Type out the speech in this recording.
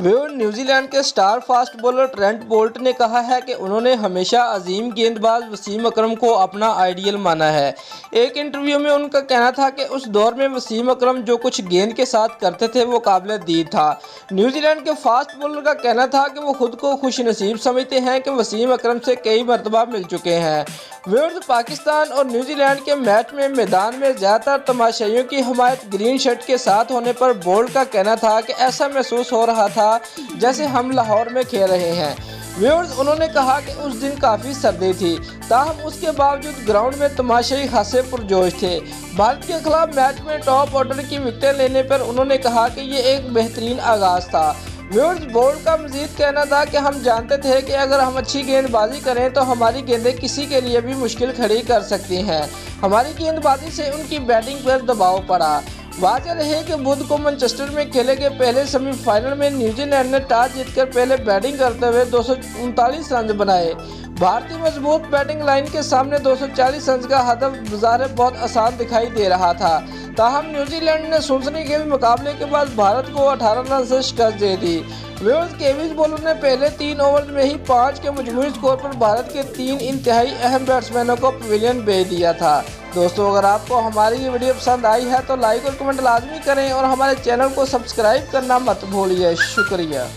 New Zealand के star fast bowler Trent Boult ने कहा है कि उन्होंने हमेशा अजीम गेंदबाज वसीम अकरम को अपना आइडियल माना है। एक इंटरव्यू में उनका कहना था कि उस दौर में वसीम अकरम जो कुछ गेंद के साथ करते थे वो काबिल दीद था। न्यूजीलैंड के फास्ट बॉलर का कहना था कि वो खुद को खुशनसीब समझते हैं कि वसीम अकरम से कई मरतबा मिल चुके हैं। पाकिस्तान और न्यूजीलैंड के मैच में मैदान में ज़्यादातर तमाशाइयों की हमायत ग्रीन शर्ट के साथ होने पर बोल्ट का कहना था कि ऐसा महसूस हो रहा था जैसे हम लाहौर में खेल रहे हैं। उन्होंने कहा कि उस दिन काफ़ी सर्दी थी, ताहम उसके बावजूद ग्राउंड में तमाशाई खासे पुरजोश थे। भारत के खिलाफ मैच में टॉप ऑर्डर की विकेटें लेने पर उन्होंने कहा कि ये एक बेहतरीन आगाज़ था। बोल्ट का मजीद कहना था कि हम जानते थे कि अगर हम अच्छी गेंदबाजी करें तो हमारी गेंदें किसी के लिए भी मुश्किल खड़ी कर सकती हैं। हमारी गेंदबाजी से उनकी बैटिंग पर दबाव पड़ा। वाज़ेह रहे कि बुध को मैनचेस्टर में खेले गए पहले सेमीफाइनल में न्यूजीलैंड ने टॉस जीतकर पहले बैटिंग करते हुए 239 रन बनाए। भारतीय मजबूत बैटिंग लाइन के सामने 240 रन का हदफ गुजारे बहुत आसान दिखाई दे रहा था। ताहम न्यूजीलैंड ने सनसनीखेज मुकाबले के बाद भारत को 18 रन से शिकस्त दे दी। केविस बॉलर ने पहले 3 ओवर में ही 5 के मजमूई स्कोर पर भारत के 3 इंतहाई अहम बैट्समैनों को पवेलियन भेज दिया था। दोस्तों, अगर आपको हमारी ये वीडियो पसंद आई है तो लाइक और कमेंट लाजमी करें और हमारे चैनल को सब्सक्राइब करना मत भूलिए। शुक्रिया।